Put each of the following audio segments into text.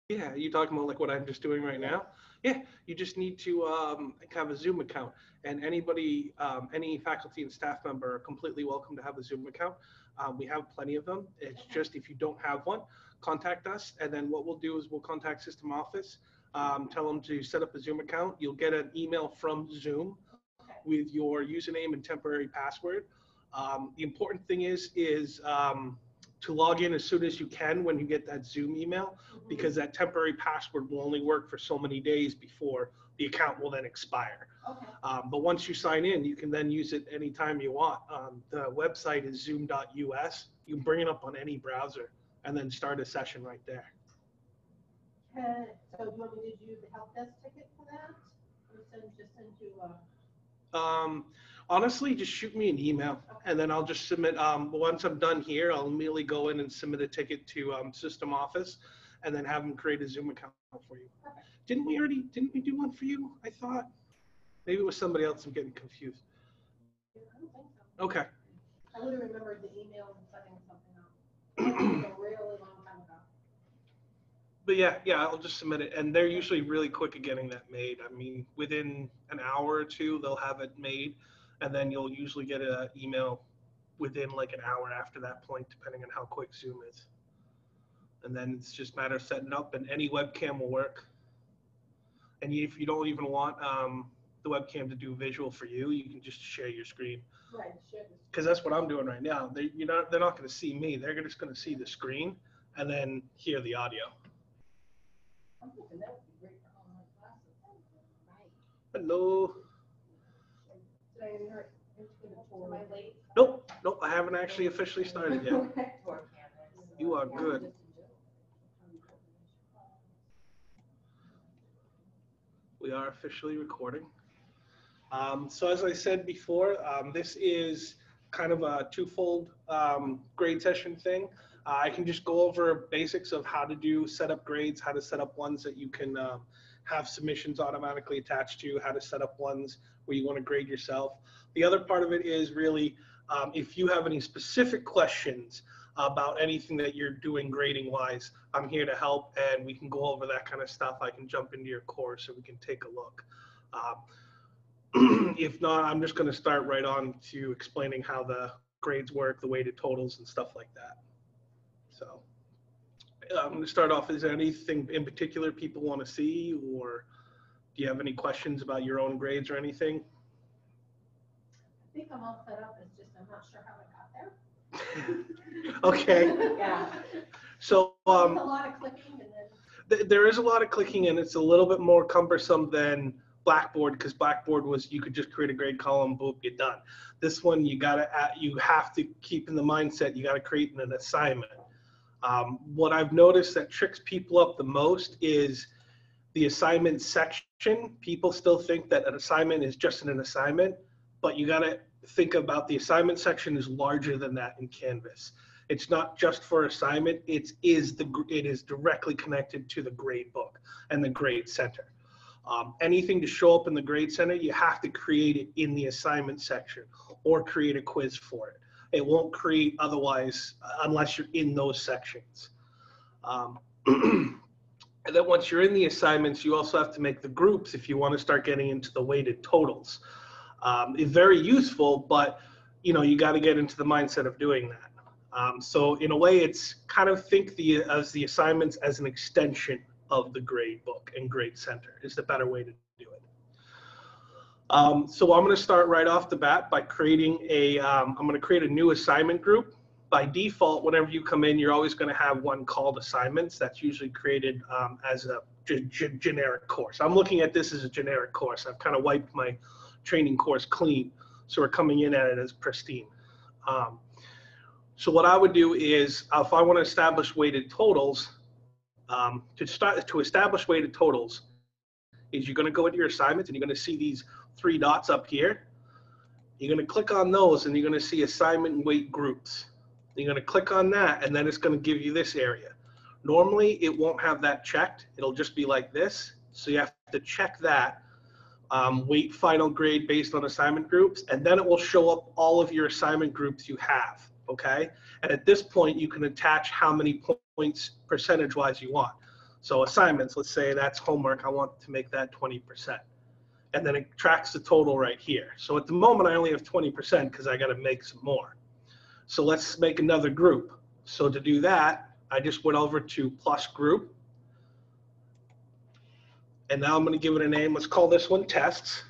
Yeah, you talking about like what I'm just doing right now? Yeah, you just need to have a Zoom account, and anybody, any faculty and staff member are completely welcome to have a Zoom account. We have plenty of them. It's just if you don't have one, contact us, and then what we'll do is we'll contact System Office, tell them to set up a Zoom account. You'll get an email from Zoom with your username and temporary password. The important thing is to log in as soon as you can when you get that Zoom email, because that temporary password will only work for so many days before the account will then expire. Okay. But once you sign in, you can then use it anytime you want. The website is zoom.us. You can bring it up on any browser and then start a session right there. So do you want me to do the help desk ticket for that? Or just send you Honestly, just shoot me an email, and then I'll just submit. Once I'm done here, I'll immediately go in and submit a ticket to System Office, and then have them create a Zoom account for you. Perfect. Didn't we do one for you? I thought maybe it was somebody else. I'm getting confused. I don't think so. Okay. I would have remembered the email and setting something up. It was a really long time ago. But yeah, I'll just submit it, and they're usually really quick at getting that made. I mean, within an hour or two, they'll have it made, and then you'll usually get an email within like an hour after that point, depending on how quick Zoom is. And then it's just a matter of setting up, and any webcam will work. And if you don't even want the webcam to do visual for you, you can just share your screen. Right, sure. Because that's what I'm doing right now. They're not going to see me. They're just going to see the screen and then hear the audio. I'm thinking that would be great for online classes. Right. Hello. Did I invite into the tour? Am I late? Nope. I haven't actually officially started yet. You are good. We are officially recording. So as I said before, this is kind of a twofold grade session thing. I can just go over basics of how to set up grades, how to set up ones that you can have submissions automatically attached to, how to set up ones where you want to grade yourself. The other part of it is really if you have any specific questions about anything that you're doing grading wise, I'm here to help, and we can go over that kind of stuff. I can jump into your course and we can take a look. If not, I'm just going to start right on to explaining how the grades work, the weighted totals and stuff like that. So I'm going to start off. Is there anything in particular people want to see, or do you have any questions about your own grades or anything? I think I'm all set up. It's just I'm not sure how I got there. Okay. Yeah. So a lot of clicking, and then there is a lot of clicking, and it's a little bit more cumbersome than Blackboard, because Blackboard was you could just create a grade column, boom, you're done. This one you have to keep in the mindset you got to create an assignment. What I've noticed that tricks people up the most is the assignment section. People still think that an assignment is just an assignment, but you got to think about the assignment section is larger than that in Canvas. It's not just for assignment. It is directly connected to the grade book and the grade center. Anything to show up in the grade center, you have to create it in the assignment section or create a quiz for it. It won't create otherwise unless you're in those sections. And then once you're in the assignments, you also have to make the groups if you want to start getting into the weighted totals. It's very useful, but you got to get into the mindset of doing that. So in a way, it's kind of think as the assignments as an extension of the grade book and grade center is the better way to do it. So I'm going to start right off the bat by creating I'm going to create a new assignment group. By default, whenever you come in, you're always going to have one called assignments. That's usually created as a generic course. I'm looking at this as a generic course. I've kind of wiped my training course clean, so we're coming in at it as pristine. So what I would do is if I want to establish weighted totals, to establish weighted totals is you're going to go into your assignments and you're going to see these 3 dots up here. You're going to click on those and you're going to see assignment and weight groups. You're going to click on that and then it's going to give you this area. Normally it won't have that checked. It'll just be like this. So you have to check that weight final grade based on assignment groups, and then it will show up all of your assignment groups you have. Okay. And at this point you can attach how many points percentage wise you want. So assignments, let's say that's homework. I want to make that 20%. And then it tracks the total right here. So at the moment, I only have 20% because I got to make some more. So let's make another group. So to do that, I just went over to plus group. And now I'm going to give it a name. Let's call this one tests.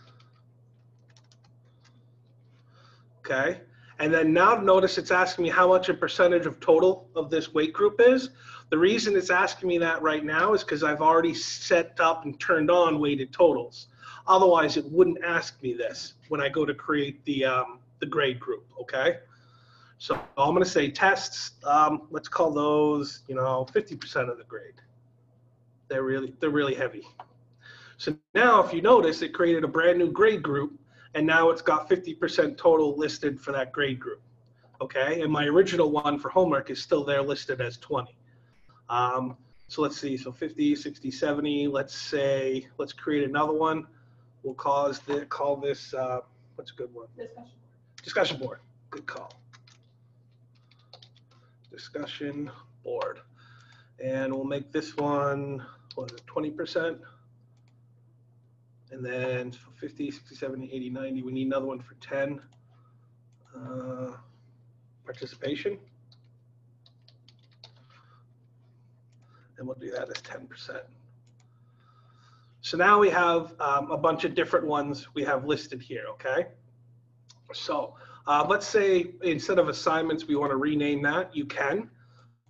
Okay. And then now notice it's asking me how much a percentage of total of this weight group is. The reason it's asking me that right now is because I've already set up and turned on weighted totals. Otherwise, it wouldn't ask me this when I go to create the grade group, okay? So I'm going to say tests. Let's call those, 50% of the grade. They're really heavy. So now, if you notice, it created a brand new grade group, and now it's got 50% total listed for that grade group, okay? And my original one for homework is still there listed as 20. So let's see, so 50, 60, 70. Let's create another one. We'll call this, what's a good one? Discussion board. Good call. Discussion board. And we'll make this one, 20%? And then 50, 60, 70, 80, 90. We need another one for 10. Participation. And we'll do that as 10%. So now we have a bunch of different ones we have listed here, okay? So let's say instead of assignments, we want to rename that. You can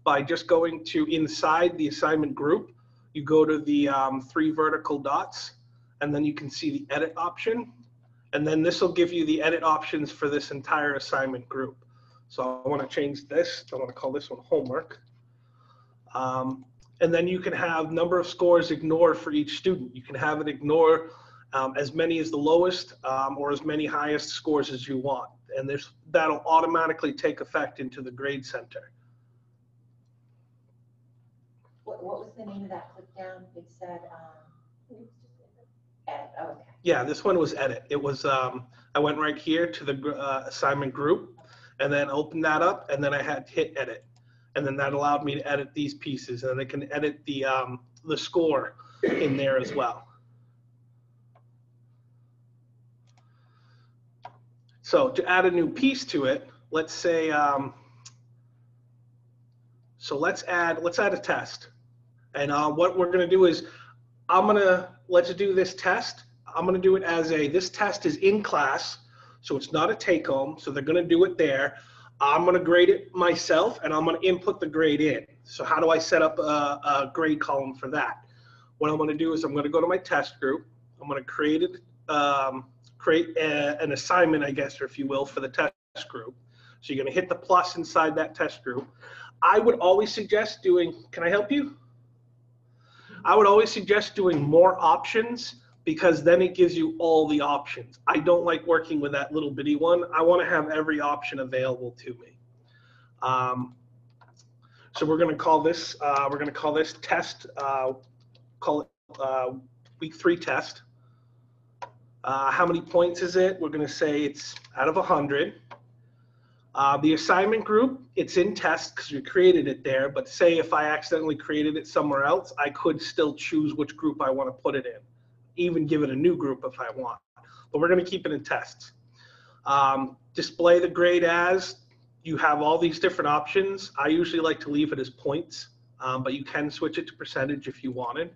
by just going to inside the assignment group. You go to the 3 vertical dots, and then you can see the edit option. And then this will give you the edit options for this entire assignment group. So I want to change this. I want to call this one homework. And then you can have number of scores ignored for each student. You can have it ignore as many as the lowest or as many highest scores as you want. And that'll automatically take effect into the grade center. What was the name of that click down? It said edit. Oh, okay. Yeah, this one was edit. It was, I went right here to the assignment group and then opened that up, and then I had to hit edit. And then that allowed me to edit these pieces, and I can edit the score in there as well. So to add a new piece to it, let's say, so let's add a test. And what we're gonna do is, let's do this test. I'm gonna do it as this test is in class, so it's not a take home, so they're gonna do it there. I'm going to grade it myself, and I'm going to input the grade in. So how do I set up a grade column for that? What I'm going to do is I'm going to go to my test group. I'm going to create an assignment, I guess, or if you will, for the test group. So you're going to hit the plus inside that test group. I would always suggest doing, can I help you? I would always suggest doing more options, because then it gives you all the options. I don't like working with that little bitty one. I want to have every option available to me. So we're going to call this test. Call it week 3 test. How many points is it? We're going to say it's out of 100. The assignment group, it's in test because we created it there. But say if I accidentally created it somewhere else, I could still choose which group I want to put it in. Even give it a new group if I want, but we're going to keep it in tests. Display the grade as, you have all these different options. I usually like to leave it as points, but you can switch it to percentage if you wanted.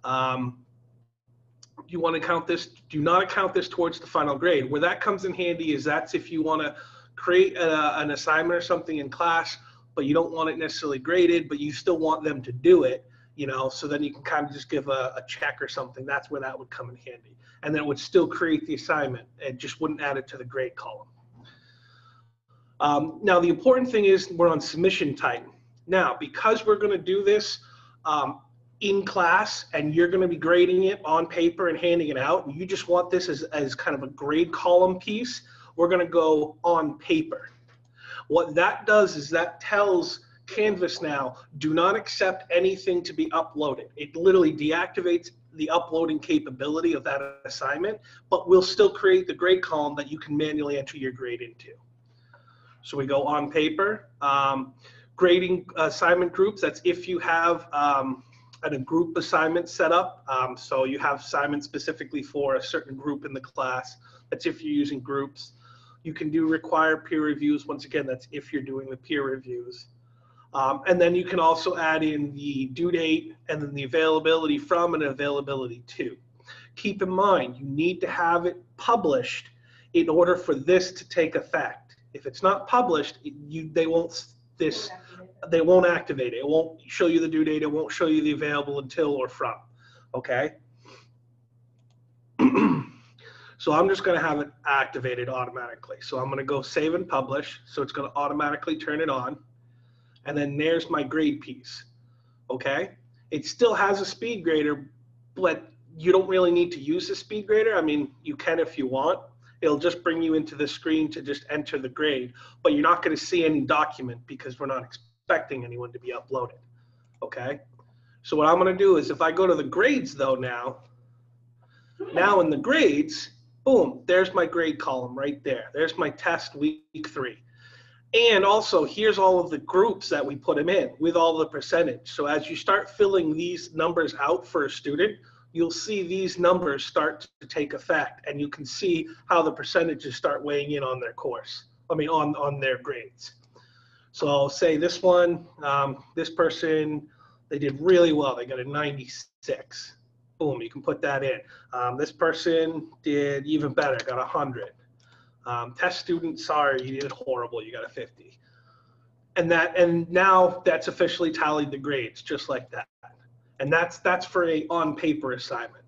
You want to count this, do not count this towards the final grade. Where that comes in handy is that's if you want to create an assignment or something in class, but you don't want it necessarily graded, but you still want them to do it. So then you can kind of just give a check or something. That's where that would come in handy. And then it would still create the assignment. It just wouldn't add it to the grade column. Now, the important thing is we're on submission type. Now, because we're going to do this in class and you're going to be grading it on paper and handing it out, and you just want this as kind of a grade column piece, we're going to go on paper. What that does is that tells Canvas now, do not accept anything to be uploaded. It literally deactivates the uploading capability of that assignment, but we'll still create the grade column that you can manually enter your grade into. So we go on paper. Grading assignment groups, that's if you have and a group assignment set up. So you have assignments specifically for a certain group in the class. That's if you're using groups. You can do required peer reviews. Once again, that's if you're doing the peer reviews. And then you can also add in the due date and then the availability from and availability to. Keep in mind, you need to have it published in order for this to take effect. If it's not published, they won't activate it. It won't show you the due date. It won't show you the available until or from. Okay. So I'm just going to have it activated automatically. So I'm going to go save and publish. So it's going to automatically turn it on. And then there's my grade piece. Okay. It still has a speed grader, but you don't really need to use the speed grader. I mean, you can if you want. It'll just bring you into the screen to just enter the grade, but you're not going to see any document because we're not expecting anyone to be uploaded. Okay. So what I'm going to do is if I go to the grades though now in the grades, boom, there's my grade column right there. There's my test week 3. And also here's all of the groups that we put them in with all the percentage. So as you start filling these numbers out for a student, you'll see these numbers start to take effect and you can see how the percentages start weighing in on their course. I mean, on their grades. So I'll say this one, this person, they did really well. They got a 96. Boom, you can put that in. This person did even better, got 100. Test student, sorry, you did horrible, you got a 50. And now that's officially tallied the grades, just like that. And that's for a on-paper assignment.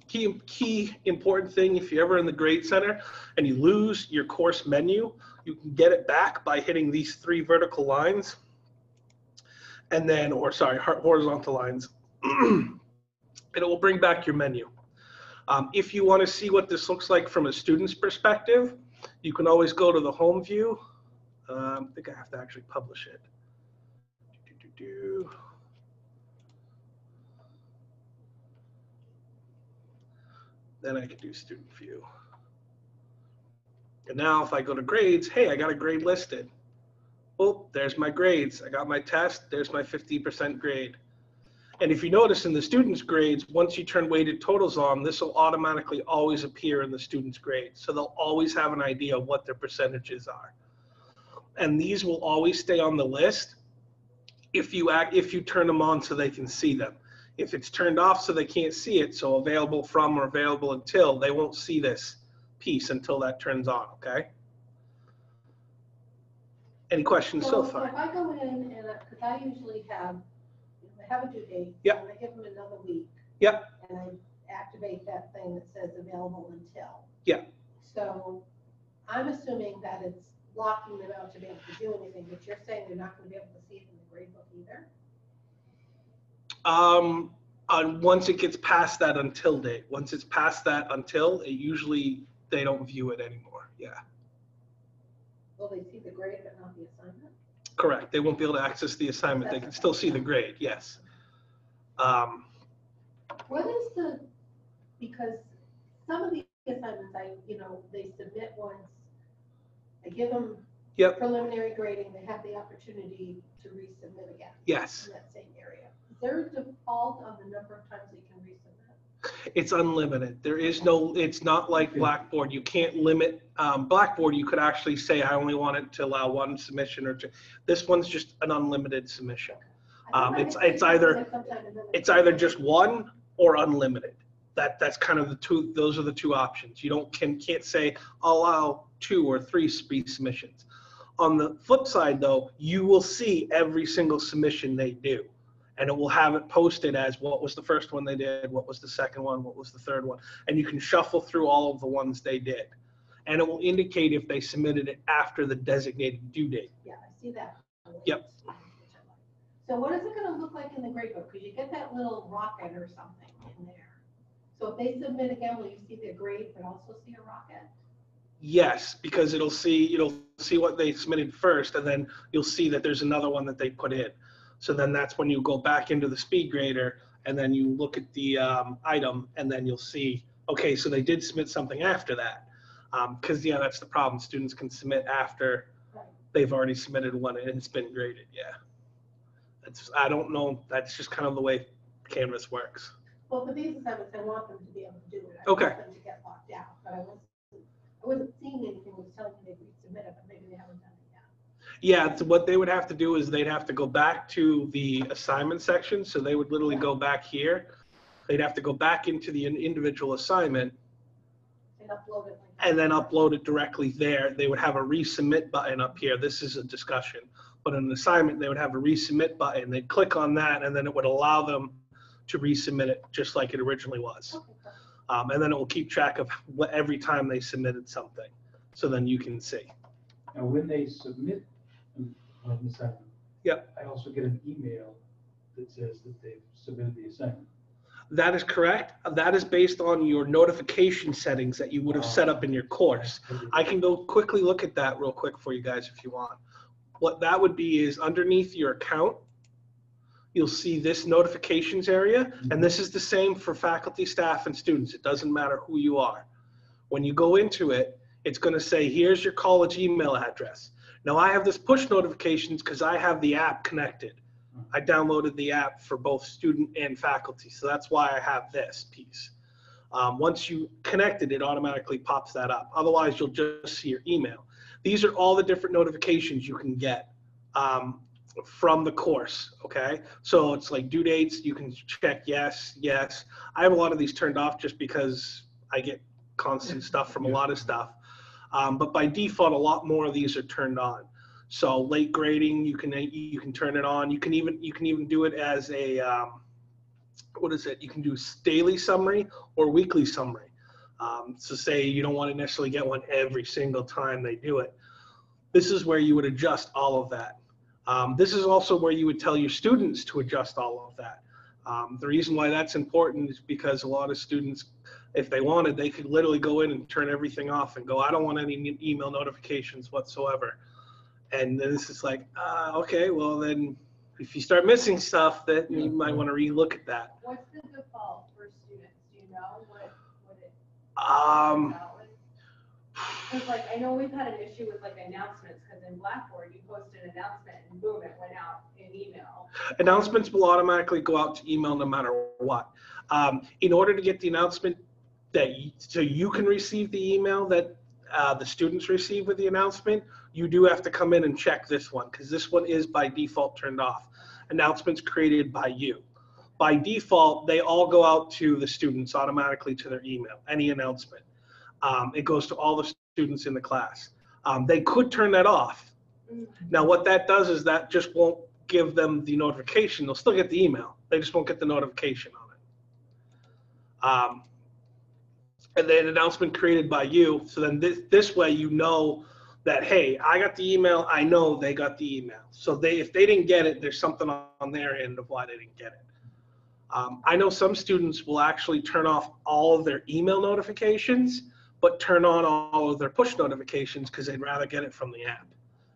Key important thing, if you're ever in the Grade Center and you lose your course menu, you can get it back by hitting these 3 vertical lines. And then, or sorry, horizontal lines. And it will bring back your menu. If you want to see what this looks like from a student's perspective, you can always go to the home view. I think I have to actually publish it. Then I can do student view. And now if I go to grades, hey, I got a grade listed. Oh, there's my grades. I got my test. There's my 50% grade. And if you notice in the student's grades, once you turn weighted totals on, this will automatically always appear in the student's grades. So they'll always have an idea of what their percentages are. And these will always stay on the list if you turn them on so they can see them. If it's turned off so they can't see it, so available from or available until, they won't see this piece until that turns on, okay? Any questions so far? So if I go in and, because I usually have a due date, yep. And I give them another week. Yep. And I activate that thing that says available until. Yeah. So I'm assuming that it's locking them out to be able to do anything, but you're saying they're not going to be able to see it in the grade book either? Once it gets past that until date, once it's past that until, it usually, they don't view it anymore, yeah. Will they see the grade but not the assignment? Correct, they won't be able to access the assignment. They can still see the grade, yes. What is the, because some of the assignments they submit once, I give them yep. preliminary grading, they have the opportunity to resubmit again. Yes. In that same area. Is there a default on the number of times they can resubmit? It's unlimited. There is no, it's not like Blackboard. You can't limit, Blackboard, you could actually say, I only want it to allow 1 submission or 2. This one's just an unlimited submission. It's either just 1 or unlimited. That's kind of the two, those are the 2 options. You can't say, I'll allow 2 or 3 submissions. On the flip side though, you will see every single submission they do. And it will have it posted as what was the first one they did, what was the second one, what was the third one. And you can shuffle through all of the ones they did. And it will indicate if they submitted it after the designated due date. Yeah, I see that. Yep. So what is it going to look like in the grade book? Because you get that little rocket or something in there. So if they submit again, will you see their grade but also see a rocket? Yes, because it'll see what they submitted first, and then you'll see that there's another one that they put in. So then that's when you go back into the speed grader and then you look at the item and then you'll see, okay, so they did submit something after that. Because yeah, that's the problem. Students can submit after they've already submitted one and it's been graded, yeah. I don't know, that's just kind of the way Canvas works. Well, for these assignments, I want them to be able to do it. I Okay. want them to get locked out, but I wasn't seeing anything that was telling me they'd resubmit it, but maybe they haven't done it yet. Yeah, so what they would have to do is they'd have to go back to the assignment section. So they would literally go back here. They'd have to go back into the individual assignment And upload it. and then upload it directly there. They would have a resubmit button up here. This is a discussion. But in an assignment, they would have a resubmit button. They'd click on that, and then it would allow them to resubmit it just like it originally was. Okay, cool. And then it will keep track of every time they submitted something. So then you can see. Now, when they submit an assignment. Yep. I also get an email that says that they've submitted the assignment. That is correct. That is based on your notification settings that you would have set up in your course. I can go quickly look at that real quick for you guys if you want. What that would be is underneath your account, you'll see this notifications area, and this is the same for faculty, staff, and students. It doesn't matter who you are. When you go into it, it's going to say, here's your college email address. Now, I have this push notifications because I have the app connected. I downloaded the app for both student and faculty, so that's why I have this piece. Once you connect it, it automatically pops that up. Otherwise, you'll just see your email. These are all the different notifications you can get from the course, okay? So it's like due dates, you can check yes, yes. I have a lot of these turned off just because I get constant stuff from a lot of stuff. But by default, a lot more of these are turned on. So late grading, you can turn it on. You can even do it as a what is it? You can do daily summary or weekly summary. So say you don't want to necessarily get one every single time they do it. This is where you would adjust all of that. This is also where you would tell your students to adjust all of that. The reason why that's important is because a lot of students, if they wanted, they could literally go in and turn everything off and go, I don't want any email notifications whatsoever. And then this is like, okay, well then, if you start missing stuff, then you might want to relook at that. What's the default for students? Do you know what it? Because like, I know we've had an issue with like announcements, because in Blackboard, you post an announcement and boom, it went out in email. Announcements will automatically go out to email no matter what. In order to get the announcement so you can receive the email that the students receive with the announcement, you do have to come in and check this one, because this one is by default turned off. Announcements created by you. By default, they all go out to the students automatically to their email, any announcement. It goes to all the students in the class. They could turn that off. Now, what that does is that just won't give them the notification. They'll still get the email. They just won't get the notification on it. And then announcement created by you. So then this way, you know that, hey, I got the email. I know they got the email. So if they didn't get it, there's something on their end of why they didn't get it. I know some students will actually turn off all of their email notifications, but turn on all of their push notifications because they'd rather get it from the app.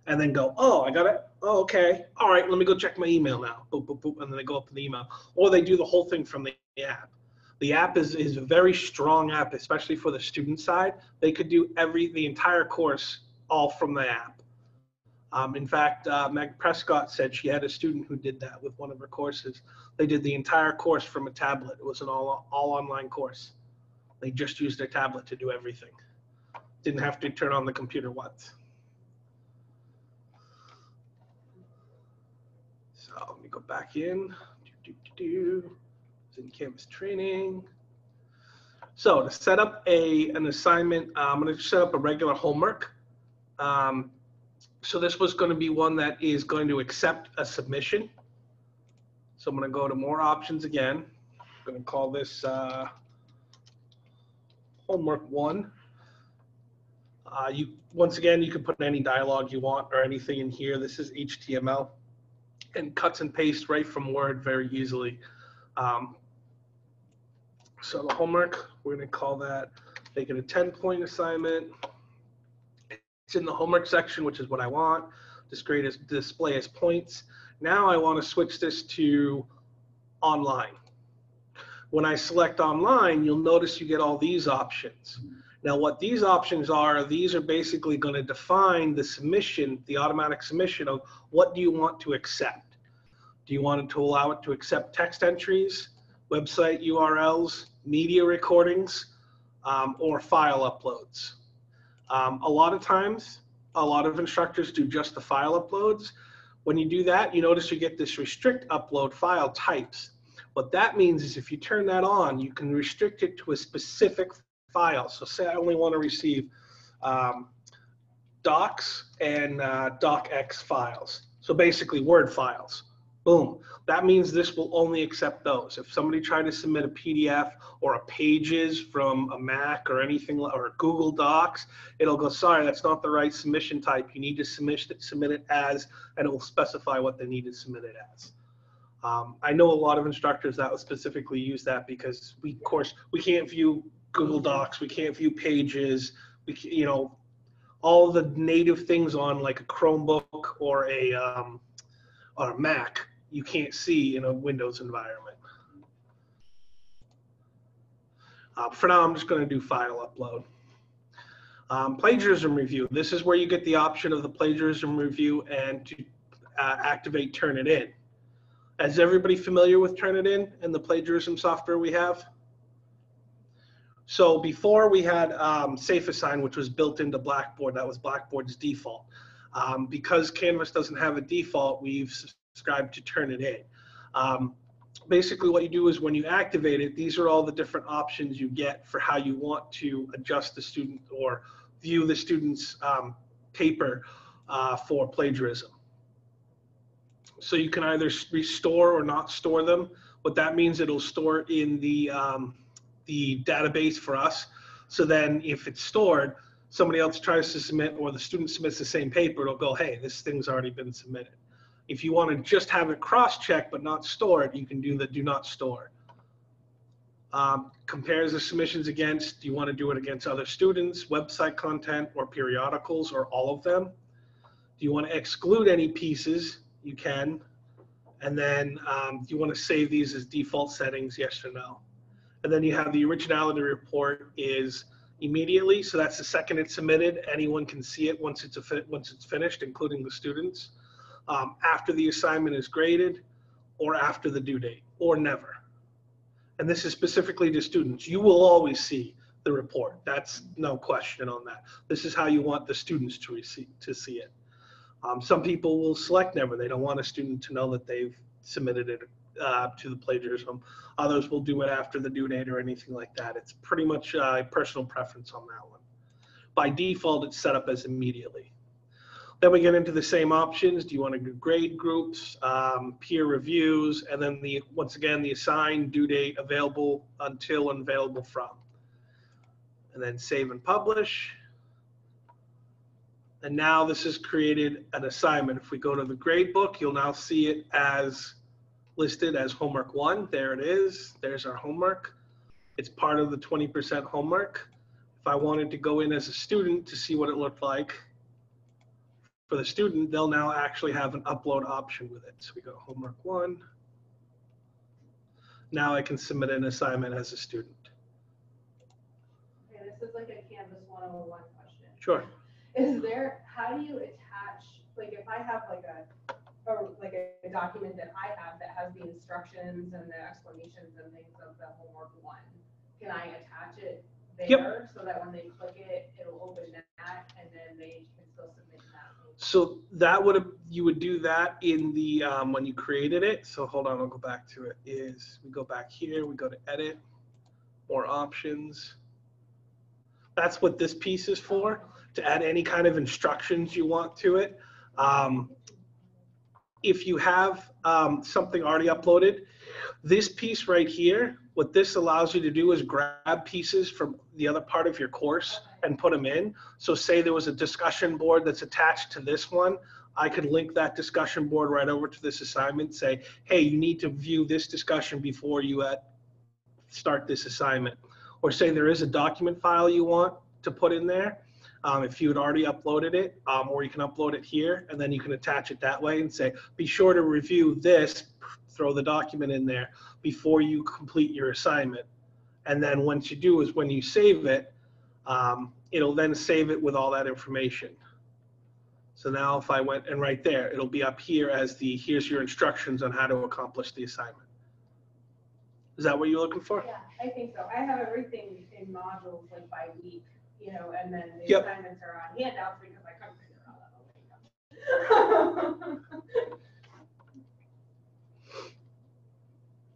And then go, oh, I got it. Oh, okay. All right, let me go check my email now. Boop, boop, boop. And then they go up to the email. Or they do the whole thing from the app. The app is a very strong app, especially for the student side. They could do the entire course all from the app. In fact, Meg Prescott said she had a student who did that with one of her courses. They did the entire course from a tablet. It was an all online course. They just used their tablet to do everything. Didn't have to turn on the computer once. So let me go back in. It's in Canvas training. So to set up an assignment, I'm going to set up a regular homework. So this was going to be one that is going to accept a submission. So I'm going to go to more options again. I'm going to call this homework 1. Once again, you can put any dialogue you want or anything in here. This is HTML and cuts and pastes right from Word very easily. So the homework, we're going to call that, make it a 10-point assignment. It's in the homework section, which is what I want. Display as points. Now I want to switch this to online. When I select online, you'll notice you get all these options. Now what these options are, these are basically going to define the submission, the automatic submission of what do you want to accept. Do you want it to allow it to accept text entries, website URLs, media recordings, or file uploads? A lot of times, a lot of instructors do just the file uploads. When you do that, you notice you get this restrict upload file types. What that means is if you turn that on, you can restrict it to a specific file. So say I only want to receive docs and docx files. So basically Word files. Boom. That means this will only accept those. If somebody tried to submit a PDF or a Pages from a Mac or anything, or a Google Docs, it'll go, sorry, that's not the right submission type. You need to submit it as, and it will specify what they need to submit it as. I know a lot of instructors that will specifically use that because we, of course, we can't view Google Docs, we can't view Pages, we, you know, all the native things on like a Chromebook or a Mac, you can't see in a Windows environment. For now, I'm just going to do file upload. Plagiarism review. This is where you get the option of the plagiarism review and to activate Turnitin. Is everybody familiar with Turnitin and the plagiarism software we have? So before we had SafeAssign, which was built into Blackboard. That was Blackboard's default. Because Canvas doesn't have a default, we've subscribed to Turnitin. Basically what you do is when you activate it, these are all the different options you get for how you want to adjust the student or view the student's paper for plagiarism. So you can either restore or not store them. What that means, it'll store in the database for us. So then if it's stored, somebody else tries to submit or the student submits the same paper, it'll go, hey, this thing's already been submitted. If you want to just have it cross-checked but not stored, you can do the do not store. Compares the submissions against, do you want to do it against other students, website content, or periodicals, or all of them? Do you want to exclude any pieces? You can. And then do you want to save these as default settings, yes or no? And then you have the originality report is immediately. So that's the second it's submitted. Anyone can see it once it's finished, including the students. After the assignment is graded, or after the due date, or never. And this is specifically to students. You will always see the report. That's no question on that. This is how you want the students to see it. Some people will select never. They don't want a student to know that they've submitted it to the plagiarism. Others will do it after the due date or anything like that. It's pretty much personal preference on that one. By default, it's set up as immediately. Then we get into the same options. Do you want to do grade groups, peer reviews, and then once again, the assigned, due date, available until, and available from. And then save and publish. And now this has created an assignment. If we go to the grade book, you'll now see it as listed as homework 1. There it is. There's our homework. It's part of the 20% homework. If I wanted to go in as a student to see what it looked like for the student, they'll now actually have an upload option with it. So we go homework 1. Now I can submit an assignment as a student. Okay, this is like a Canvas 101 question. Sure. Is there, how do you attach, like if I have like a document that I have that has the instructions and the explanations and things of the homework 1, can I attach it there? Yep. So that when they click it, it'll open that and then they can still submit that? So that you would do that in the, when you created it. So hold on, I'll go back to it. We go back here, we go to edit, more options. That's what this piece is for, to add any kind of instructions you want to it. If you have something already uploaded, this piece right here, what this allows you to do is grab pieces from the other part of your course and put them in. So say there was a discussion board that's attached to this one, I could link that discussion board right over to this assignment, say, hey, you need to view this discussion before you start this assignment. Or say there is a document file you want to put in there. If you had already uploaded it, or you can upload it here, and then you can attach it that way and say, be sure to review this, throw the document in there before you complete your assignment. And then once you do is when you save it, it'll then save it with all that information. So now if I went, and right there, it'll be up here as the, here's your instructions on how to accomplish the assignment. Is that what you're looking for? Yeah, I think so. I have everything in modules like by week, you know, and then the Yep. assignments are on handouts because I couldn't figure out how to link them.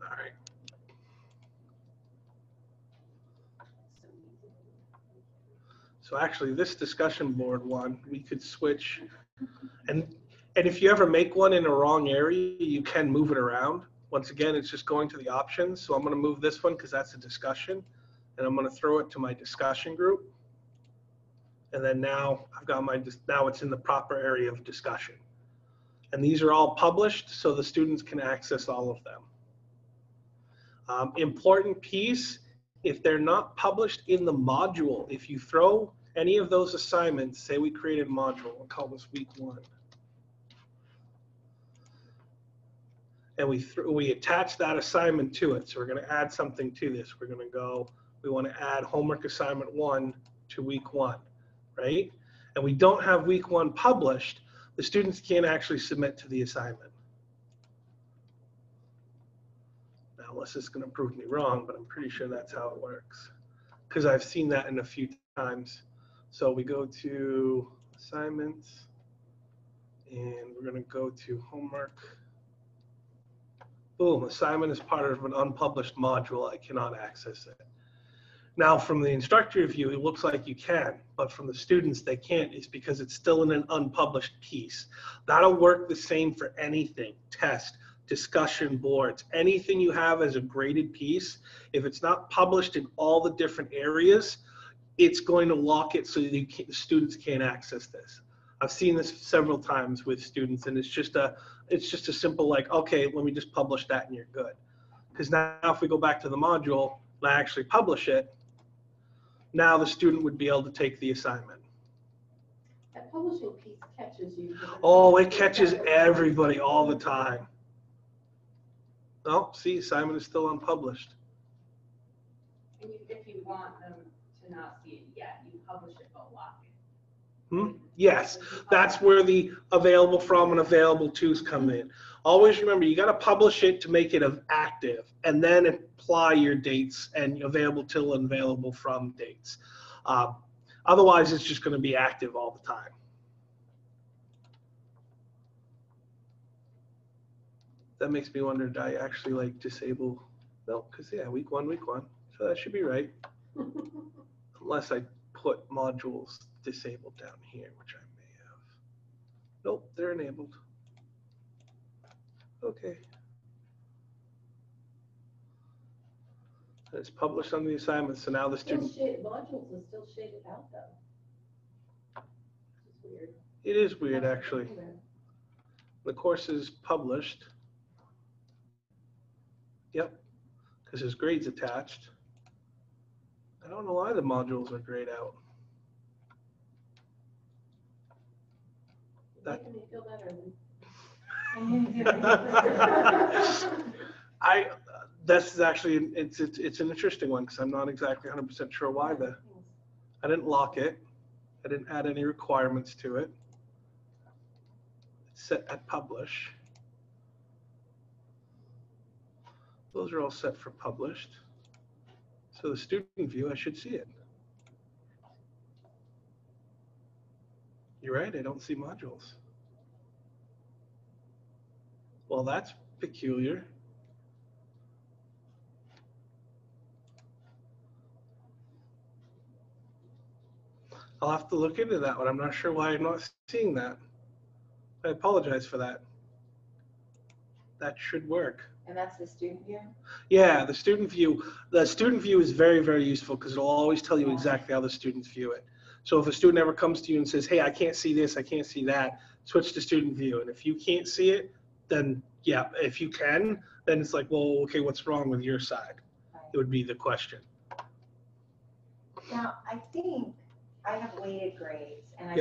All right. So actually, this discussion board one, we could switch. And if you ever make one in a wrong area, you can move it around. Once again, it's just going to the options. So I'm going to move this one because that's a discussion. And I'm going to throw it to my discussion group. And then now I've got my, now it's in the proper area of discussion. And these are all published so the students can access all of them. Important piece, if they're not published in the module, if you throw any of those assignments, say we created a module, we'll call this week 1. And we attach that assignment to it. So we're going to add something to this. We're going to go, we want to add homework assignment 1 to week 1, right? And we don't have week 1 published, the students can't actually submit to the assignment. Now, unless it's going to prove me wrong, but I'm pretty sure that's how it works because I've seen that in a few times. So we go to assignments and we're going to go to homework. Boom, assignment is part of an unpublished module. I cannot access it. Now, from the instructor view, it looks like you can, but from the students, they can't. It's because it's still in an unpublished piece. That'll work the same for anything, test, discussion boards, anything you have as a graded piece. If it's not published in all the different areas, it's going to lock it so the students can't access this. I've seen this several times with students, and it's just a simple like, okay, let me just publish that and you're good. Because now if we go back to the module and I actually publish it, now the student would be able to take the assignment. That publishing piece catches you. Oh, it catches everybody all the time. Oh, see, assignment is still unpublished. And if you want them to not see it yet, you publish it but lock it. Yes, that's where the available from and available to's come in. Always remember, you got to publish it to make it active and then apply your dates and available till and available from dates. Otherwise, it's just going to be active all the time. That makes me wonder, did I actually like disable? No, because yeah, week one. So that should be right. Unless I put modules disabled down here, which I may have. Nope, they're enabled. Okay. It's published on the assignment, so now the student. Modules is still shaded out though. It's weird. It is weird, actually. The course is published. Yep, because there's grades attached. I don't know why the modules are grayed out. That can feel better. That's actually, it's an interesting one because I'm not exactly 100% sure why I didn't lock it. I didn't add any requirements to it. It's set at publish. Those are all set for published. So the student view, I should see it. You're right, I don't see modules. Well, that's peculiar. I'll have to look into that one. I'm not sure why I'm not seeing that. I apologize for that. That should work. And that's the student view? Yeah, the student view. The student view is very, very useful because it'll always tell you exactly how the students view it. So if a student ever comes to you and says, hey, I can't see this, I can't see that, switch to student view. And if you can't see it, then yeah, if you can, then it's like, well, okay, what's wrong with your side? Right. It would be the question. Now, I think I have weighted grades, and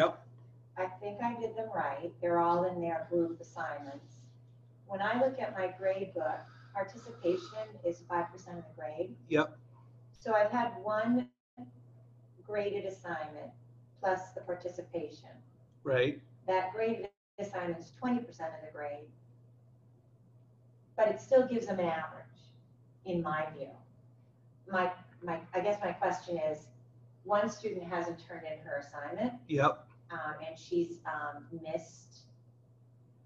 I think I did them right. They're all in their group assignments. When I look at my grade book, participation is 5% of the grade. Yep. So I've had one graded assignment plus the participation. Right. that grade assignment is 20% of the grade, but it still gives them an average, in my view. I guess my question is, one student hasn't turned in her assignment. Yep. And she's missed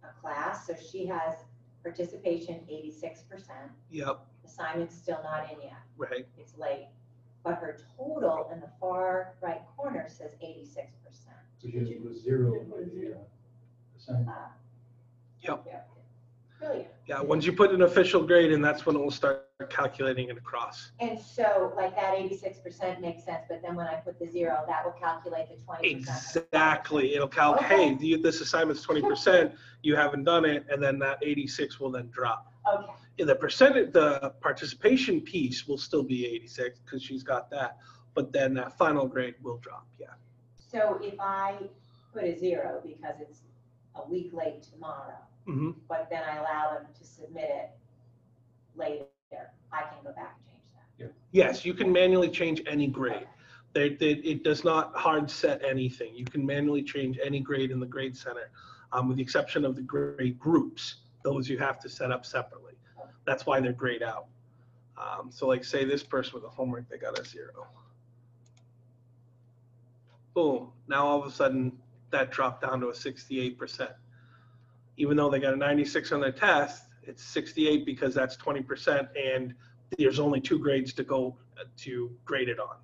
a class, so she has participation 86%. Yep. Assignment's still not in yet. Right. It's late. But her total in the far right corner says 86%. So you was 0 in the assignment. Yep. Brilliant. Yeah, once you put an official grade in, that's when it will start calculating it across. And so like that 86% makes sense, but then when I put the 0, that will calculate the 20%. Exactly. It'll calculate, Okay. hey, this assignment's 20%, you haven't done it, and then that 86 will then drop. Okay. In the percentage, the participation piece will still be 86 because she's got that, but then that final grade will drop, yeah. So if I put a 0 because it's a week late tomorrow, Mm-hmm. but then I allow them to submit it later, I can go back and change that. Yes, you can manually change any grade. It does not hard set anything. You can manually change any grade in the grade center, with the exception of the grade groups. Those you have to set up separately. That's why they're grayed out. So like say this person with a homework, they got a 0. Boom, now all of a sudden that dropped down to a 68%. Even though they got a 96 on their test, it's 68 because that's 20% and there's only 2 grades to go to grade it on.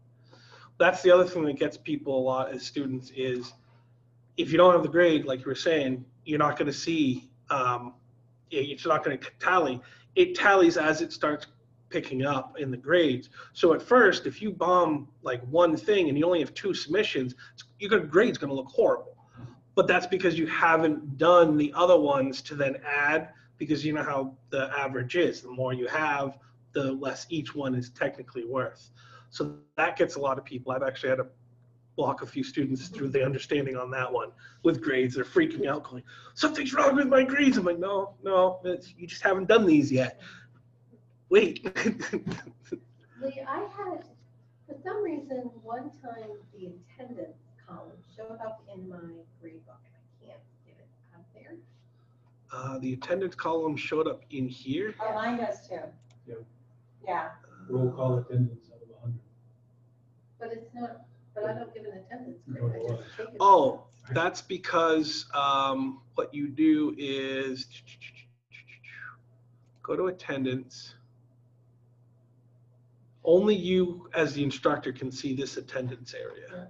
That's the other thing that gets people a lot as students is if you don't have the grade, like you were saying, you're not going to see, it's not going to tally. It tallies as it starts picking up in the grades. So at first, if you bomb like one thing and you only have 2 submissions, your grade's going to look horrible. But that's because you haven't done the other ones to then add, because you know how the average is. The more you have, the less each one is technically worth. So that gets a lot of people. I've actually had to walk a few students through the understanding on that one with grades. They're freaking out, going, something's wrong with my grades. I'm like, no, you just haven't done these yet. Wait. Lee, I had, for some reason, one time the attendance column showed up in my grade book, and I can't get it out there. The attendance column showed up in here. Oh, mine does too. Yep. Yeah. Roll call attendance out of 100. But it's not, but I don't give an attendance grade. No, I just take it. Oh, that's because what you do is go to attendance. Only you as the instructor can see this attendance area. Yeah.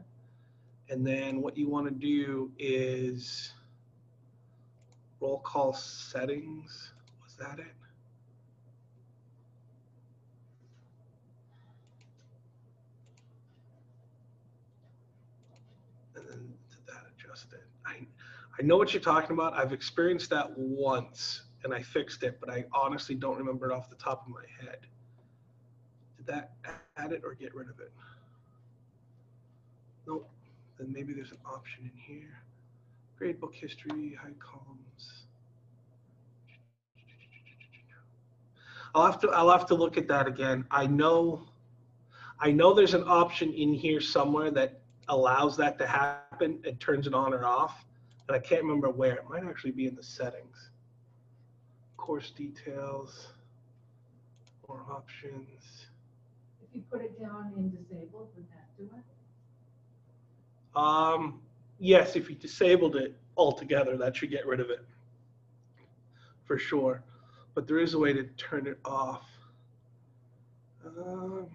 And then what you want to do is roll call settings. Was that it? And then did that adjust it? I know what you're talking about. I've experienced that once and I fixed it, but I honestly don't remember it off the top of my head. Did that add it or get rid of it? Nope. Then maybe there's an option in here. Gradebook history, high columns. I'll have to look at that again. I know there's an option in here somewhere that allows that to happen. It turns it on or off, and I can't remember where. It might actually be in the settings. Course details, more options. If you put it down in disabled, would that do it? Yes, if you disabled it altogether, that should get rid of it for sure. But there is a way to turn it off. I love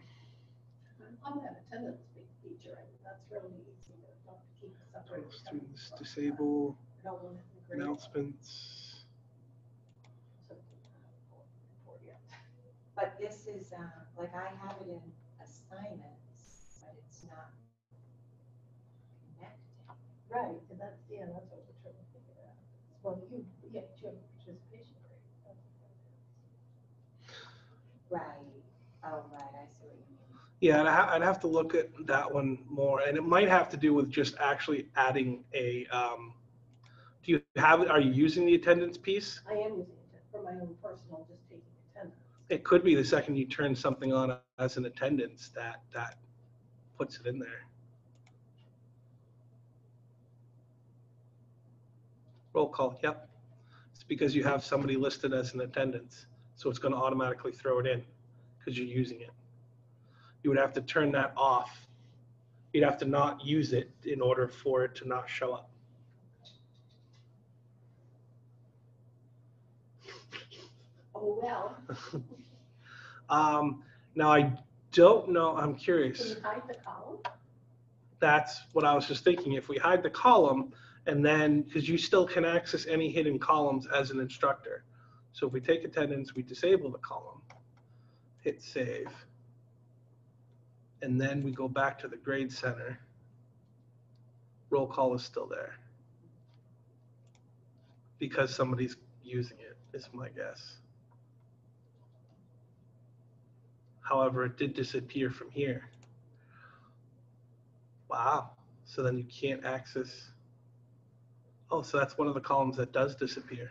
that attendance feature. I mean, that's really easy to don't have to keep it separate. Students disable I don't want it in the grade. announcements. But this is, like I have it in assignments, but it's not connected. Right, and that's what we're trying to figure out. Well, you have participation grade. Right. Oh, right, I see what you mean. Yeah, and I'd have to look at that one more, and it might have to do with just actually adding a. Do you have it? Are you using the attendance piece? I am using it for my own personal, just taking attendance. It could be the second you turn something on as an attendance that puts it in there. Roll call, yep. It's because you have somebody listed as an attendance, so it's going to automatically throw it in because you're using it. You would have to turn that off. You'd have to not use it in order for it to not show up. Oh, well. Now I don't know, I'm Can curious. you hide the column? That's what I was just thinking. If we hide the column and then, because you still can access any hidden columns as an instructor. So if we take attendance, we disable the column, hit save, and then we go back to the grade center. Roll call is still there because somebody's using it, is my guess. However, it did disappear from here. Wow, so then you can't access. Oh, so that's one of the columns that does disappear.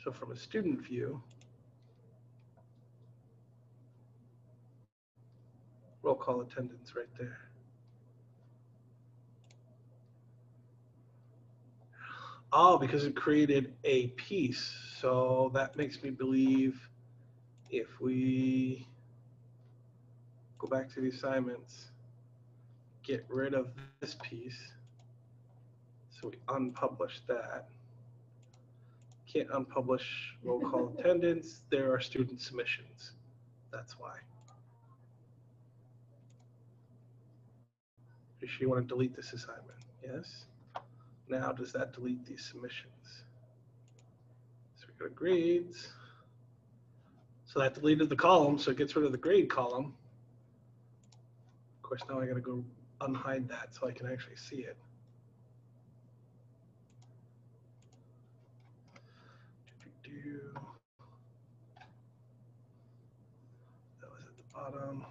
So from a student view, roll call attendance right there. Oh, because it created a piece. So that makes me believe if we go back to the assignments, get rid of this piece. So we unpublish that. Can't unpublish roll call attendance. There are student submissions. That's why. You sure you want to delete this assignment? Yes. Now, does that delete these submissions? So we go to grades. So that deleted the column, so it gets rid of the grade column. Of course, now I got to go unhide that so I can actually see it. That was at the bottom.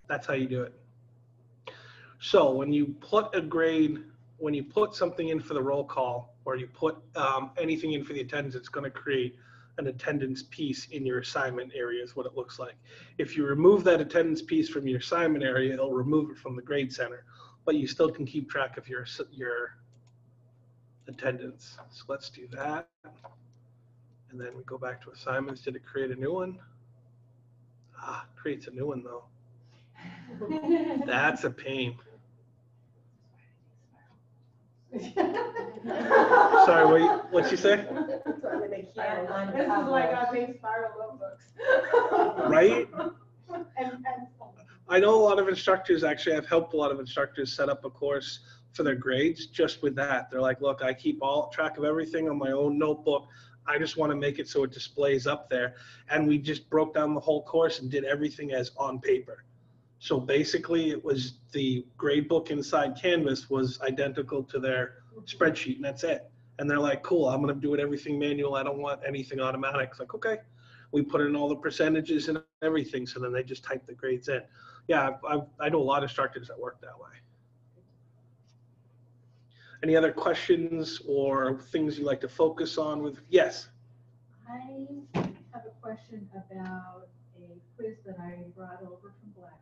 That's how you do it. So when you put a grade, when you put something in for the roll call, or you put anything in for the attendance, it's going to create an attendance piece in your assignment area is what it looks like. If you remove that attendance piece from your assignment area, it'll remove it from the grade center, but you still can keep track of your attendance. So let's do that. And then we go back to assignments. Did it create a new one? Ah, it creates a new one though. That's a pain. Sorry, what'd she say? That's why they make And you. This is like I make spiral notebooks. Right? And pencil. I know a lot of instructors, actually, I've helped a lot of instructors set up a course for their grades just with that. They're like, look, I keep all track of everything on my own notebook. I just want to make it so it displays up there. And we just broke down the whole course and did everything as on paper. So basically it was the grade book inside Canvas was identical to their spreadsheet, and that's it. And they're like, cool, I'm going to do it everything manual. I don't want anything automatic. It's like, okay. We put in all the percentages and everything, so then they just type the grades in. Yeah, I know a lot of instructors that work that way. Any other questions or things you like to focus on with? Yes. I have a question about a quiz that I brought over from Blackboard.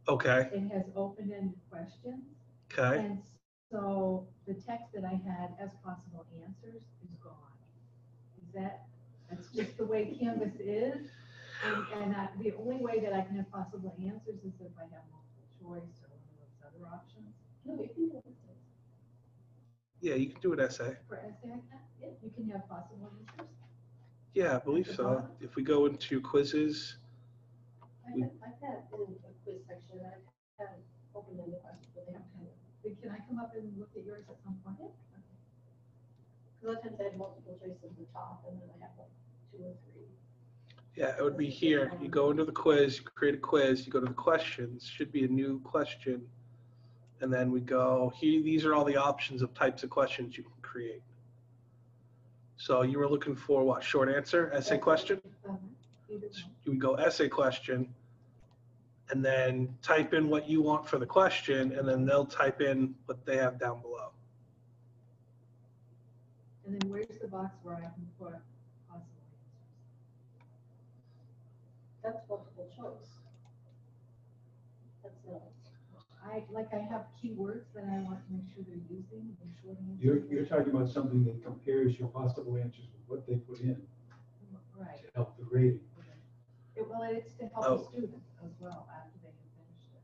Okay. It has open-ended questions. Okay. And so the text that I had as possible answers is gone. That's just the way Canvas is. And the only way that I can have possible answers is if I have multiple choice or one of those other options. No, you can do it. Yeah, you can do an essay. For essay, I can, yeah, you can have possible answers. Yeah, I believe so. If we go into quizzes. I've had in a quiz section, I've had open-ended questions, but they have kind of, Can I come up and look at yours at some point? because a lot of times I have multiple choice at the top, and then I have like 2 or 3. Yeah, it would be here. You go into the quiz, you create a quiz, you go to the questions, should be a new question. And then we go, here, these are all the options of types of questions you can create. So you were looking for what, short answer, essay question? You would go essay question, and then type in what you want for the question, and then they'll type in what they have down below. And then where's the box where I can put possible answers? That's multiple choice. That's not. I have keywords that I want to make sure they're using, and short You're talking about something that compares your possible answers with what they put in Right. to help the grading. Well, it's to help the student as well after they have finished it.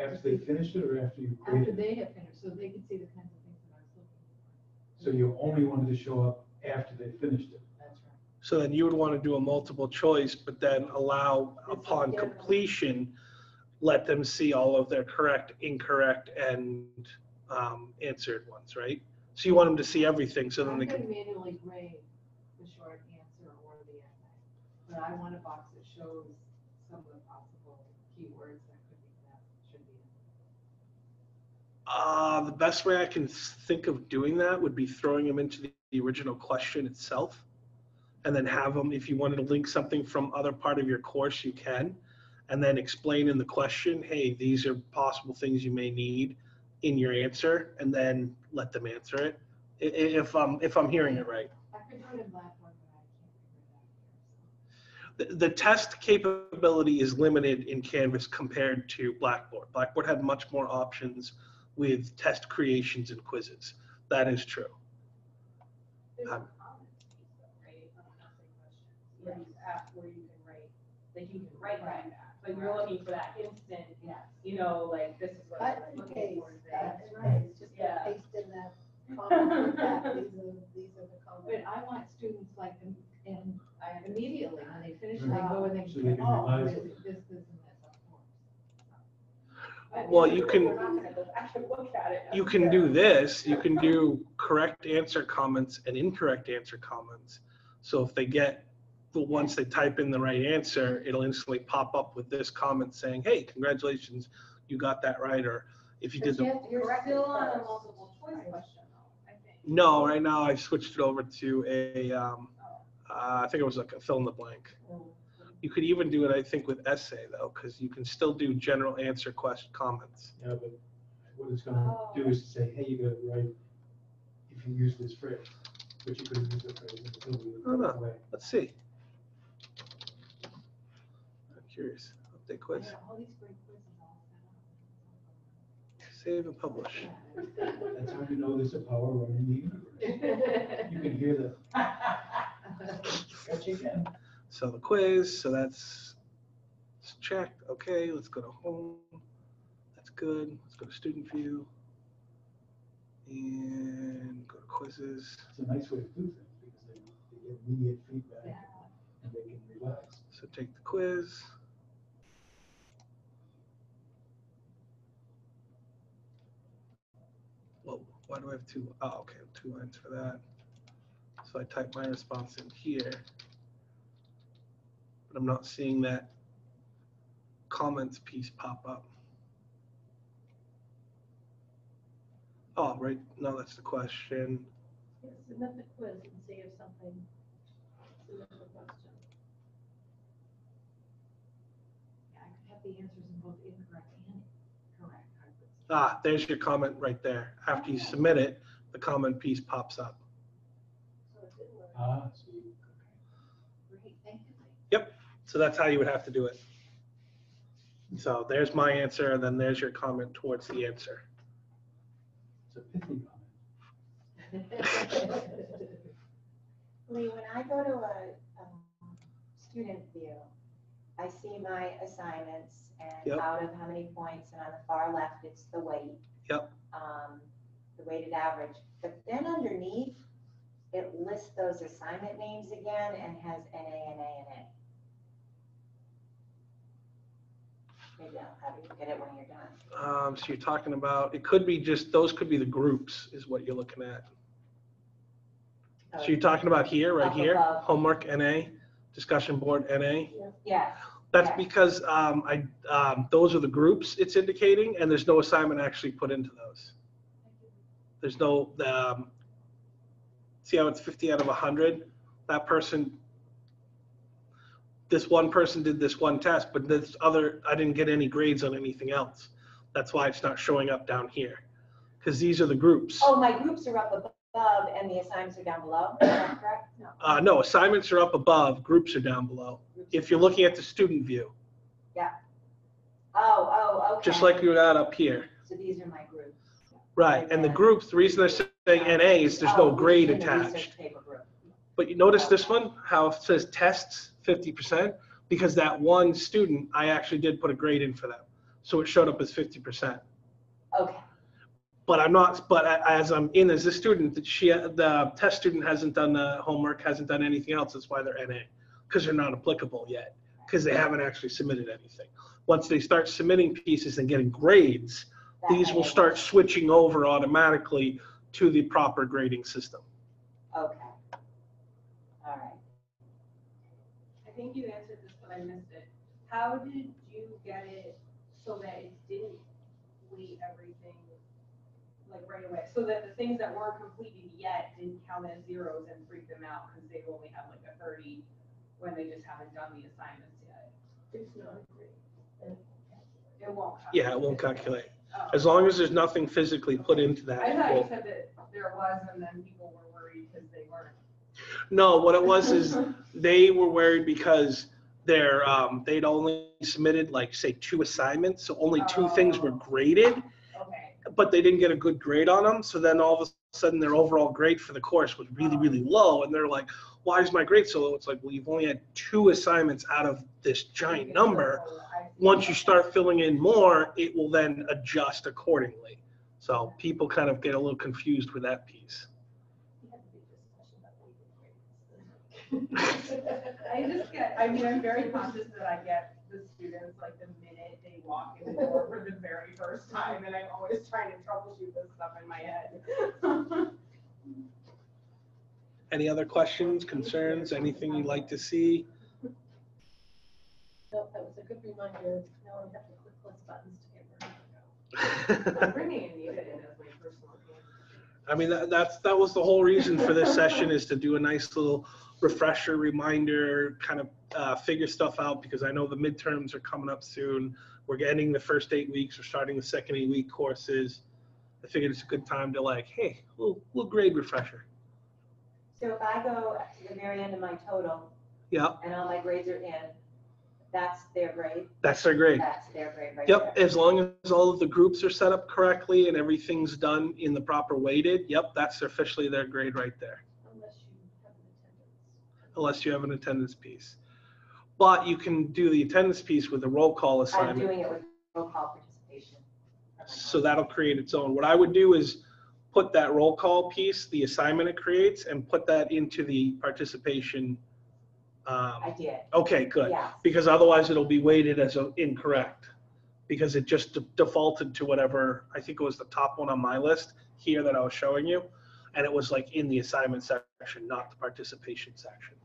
After they finished it or after you After graded it? they have finished, so they can see the kinds of things that I was looking for. So you only wanted to show up after they finished it? That's right. So then you would want to do a multiple choice, but then allow upon completion, let them see all of their correct, incorrect, and answered ones, right? So you want them to see everything, so then they I'm going can. to manually grade the short answer or the essay, but I want a box that shows some of the possible keywords that should be in. The best way I can think of doing that would be throwing them into the original question itself, and then have them, if you wanted to link something from other part of your course, you can, and then explain in the question, hey, these are possible things you may need in your answer, and then let them answer it, if I'm hearing it right. I could do it in Blackboard, but I can't figure it out here. The test capability is limited in Canvas compared to Blackboard. Blackboard had much more options with test creations and quizzes. That is true. There's a comments piece though, right, on essay questions, where you ask, where you can write, like you can write that back, but you're looking for that instant, you know, like this is what Cut I'm and looking paste, for cut today. and paste, just Yeah. paste in that comment, back, these are the But comments. I want students like, and immediately when they finish, they go and they, So they can oh, revise this, it. this, and this, of course. Well, you can- We're not gonna go back and look at it. You can do this. You can do correct answer comments and incorrect answer comments. So if they get, once they type in the right answer, it'll instantly pop up with this comment saying, hey, congratulations, you got that right. Or if you did the, You're still on a multiple choice question though, I think. no, right now I switched it over to I think it was like a fill in the blank. You could even do it, I think, with essay though, because you can still do general answer comments. Yeah, but what it's gonna do is to say, hey, you got it right if you use this phrase, but you could have used the phrase in the Oh, no. way. Let's see. I'm curious. Update quiz. I got all these great quizzes all set up. Save and publish. That's how you know there's a power running the universe. You can hear the. Catch you again. So the quiz, so that's it's checked. Okay, let's go to home. That's good. Let's go to student view. And go to quizzes. It's a nice way to do things because they get immediate feedback and they can revise. So take the quiz. Whoa, why do I have two? Oh, okay, 2 lines for that. So I type my response in here. But I'm not seeing that comments piece pop up. Oh, right, no, that's the question. Yeah, submit the quiz and see if something, submit the question. Yeah, I could have the answers in both incorrect and correct. Ah, there's your comment right there. After you submit it, the comment piece pops up. So it did work. Ah, so you, Great, thank you. Yep, so that's how you would have to do it. So there's my answer, and then there's your comment towards the answer. it's a pithy comment. Lee, when I go to a student view, I see my assignments and Yep. out of how many points, and on the far left, it's the weight. Yep. The weighted average, but then underneath, it lists those assignment names again and has NA, NA, NA. Maybe I'll have you look at it when you're done. So you're talking about, it could be just, those could be the groups is what you're looking at. So you're talking about here, right Up here, above. homework NA, discussion board NA. Yes, That's Yeah. because those are the groups it's indicating, and there's no assignment actually put into those. There's no, see how it's 50 out of 100? That person, this one person did this one test, but this other, I didn't get any grades on anything else. That's why it's not showing up down here, because these are the groups. oh, my groups are up above and the assignments are down below, is that correct? No. No, assignments are up above, groups are down below. If you're looking at the student view, Oh, okay. just like you're at up here. So these are my groups. Right, and the groups, the reason they're saying NA is there's no grade in the attached. research paper group. But you notice this one, how it says tests 50%? Because that one student, I actually did put a grade in for them. So it showed up as 50%. Okay. But I'm not, but as I'm in as a student, the test student hasn't done the homework, hasn't done anything else. That's why they're NA, because they're not applicable yet, because they haven't actually submitted anything. Once they start submitting pieces and getting grades, these will start switching over automatically to the proper grading system. Okay. All right. I think you answered this, but I missed it. How did you get it so that it didn't weight everything like right away? So that the things that weren't completed yet didn't count as zeros and freak them out because they only have like a 30 when they just haven't done the assignments yet. It's not great. It won't. Yeah, it won't calculate. Oh. As long as there's nothing physically put into that. I thought you well, said that there was, and then people were worried because they weren't. No, what it was is they were worried because they'd only submitted like say 2 assignments, so only 2 things were graded, Okay. but they didn't get a good grade on them. So then all of a sudden their overall grade for the course was really, really low, and they're like, "Why is my grade so low?" It's like, well, you've only had 2 assignments out of this giant number. Once you start filling in more, it will then adjust accordingly. So people kind of get a little confused with that piece. I'm very conscious that I get the students like the minute they walk in the door for the very first time, and I'm always trying to troubleshoot this stuff in my head. Any other questions, concerns, anything you'd like to see? No, that was a good reminder. Now I have to click less buttons to get rid of it. I'm bringing Anita in as my personal hand. I mean, that was the whole reason for this session, is to do a nice little refresher, reminder, kind of figure stuff out, because I know the midterms are coming up soon. We're ending the first 8 weeks. We're starting the second 8-week courses. I figured it's a good time to like, hey, little grade refresher. So if I go to the very end of my total, Yeah, and all my grades are in, that's their grade? that's their grade. That's their grade right Yep, there. as long as all of the groups are set up correctly and everything's done in the proper weighted, yep, that's officially their grade right there, unless you have an attendance piece. But you can do the attendance piece with a roll call I'm assignment. doing it with roll call participation. So that'll create its own. What I would do is put that roll call piece, the assignment it creates, and put that into the participation. I did, Okay, good. yes. Because otherwise it'll be weighted as incorrect, because it just defaulted to whatever, I think it was the top one on my list here that I was showing you. And it was like in the assignment section, not the participation section.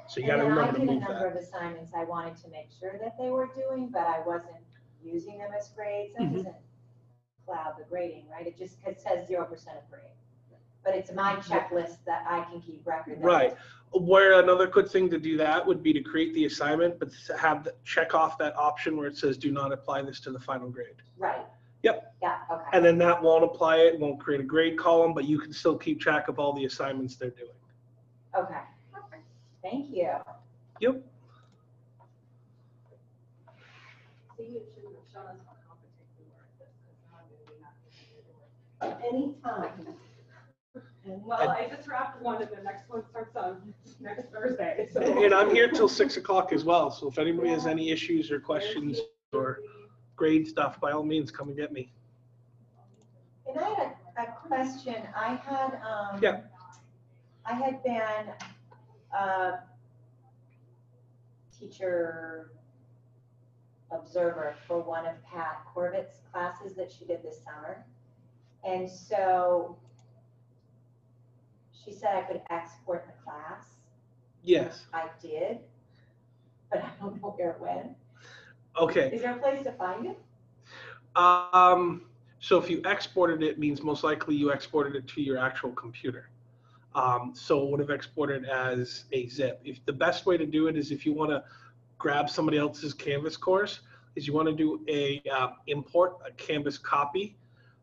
So you got to remember to And move then I did a number that. of assignments I wanted to make sure that they were doing, but I wasn't using them as grades. That Mhm. doesn't cloud the grading, right? It just says 0% of grade. But it's my checklist that I can keep record. Right. Where another good thing to do that would be to create the assignment, but to have check off that option where it says do not apply this to the final grade. Right. Yep. Yeah, okay. And then that won't apply it, won't create a grade column, but you can still keep track of all the assignments they're doing. Okay. Thank you. Yep. See, you shouldn't have shown us how competent you were at this, because now I'm going to be not going to do it. Anytime. Well, I just wrapped one, and the next one starts on next Thursday, so. And I'm here till 6 o'clock as well. So if anybody has any issues or questions or grade stuff, by all means, come and get me. And I had a question. I had, Yeah. I had been a teacher observer for one of Pat Corbett's classes that she did this summer. And so she said I could export the class. Yes. I did, but I don't know where it went. Okay. Is there a place to find it? So if you exported it, means most likely you exported it to your actual computer. So it would have exported as a zip. If the best way to do it is if you want to grab somebody else's Canvas course, is you want to do a import a Canvas copy.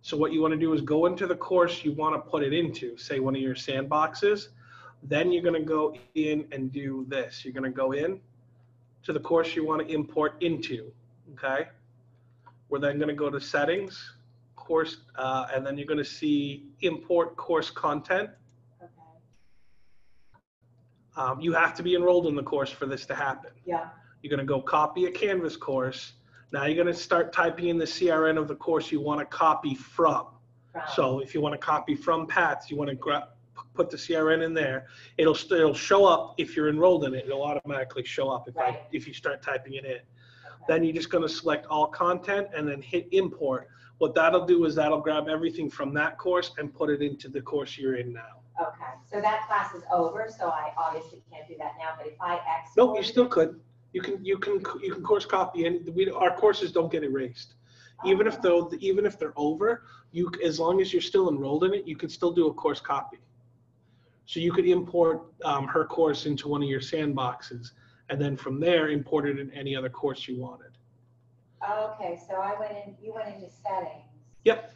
So what you want to do is go into the course you want to put it into, say one of your sandboxes. Then you're going to go in and do this. You're going to go in to the course you want to import into. Okay. We're then going to go to settings, course, and then you're going to see import course content. Okay. You have to be enrolled in the course for this to happen. Yeah. You're going to go copy a Canvas course. Now you're going to start typing in the CRN of the course you want to copy from. So if you want to copy from Pat's, you want to put the CRN in there. It'll show up if you're enrolled in it. It'll automatically show up if you start typing it in. Okay. Then you're just going to select all content and then hit import. What that'll do is that'll grab everything from that course and put it into the course you're in now. Okay, so that class is over, so I obviously can't do that now, but if I export. Nope, you still could. You can course copy, and our courses don't get erased. Even if they're over, as long as you're still enrolled in it, you can still do a course copy. So you could import her course into one of your sandboxes, and then from there import it in any other course you wanted. Okay, so you went into settings. Yep.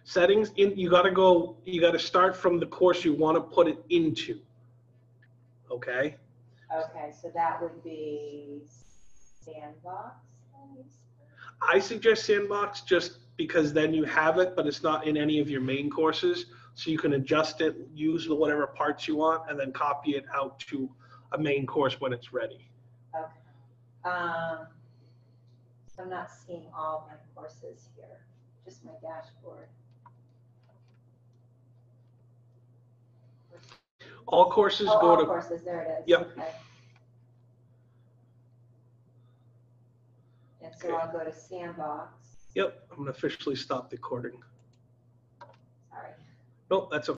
Settings, you got to start from the course you want to put it into. Okay? Okay, so that would be Sandbox. I suggest Sandbox just because then you have it, but it's not in any of your main courses. So you can adjust it, use whatever parts you want, and then copy it out to a main course when it's ready. Okay. So I'm not seeing all my courses here, just my dashboard. All courses go all to courses. There it is. Yep. Okay. And so I'll go to Sandbox. Yep. I'm going to officially stop the recording. Sorry. Nope, that's okay.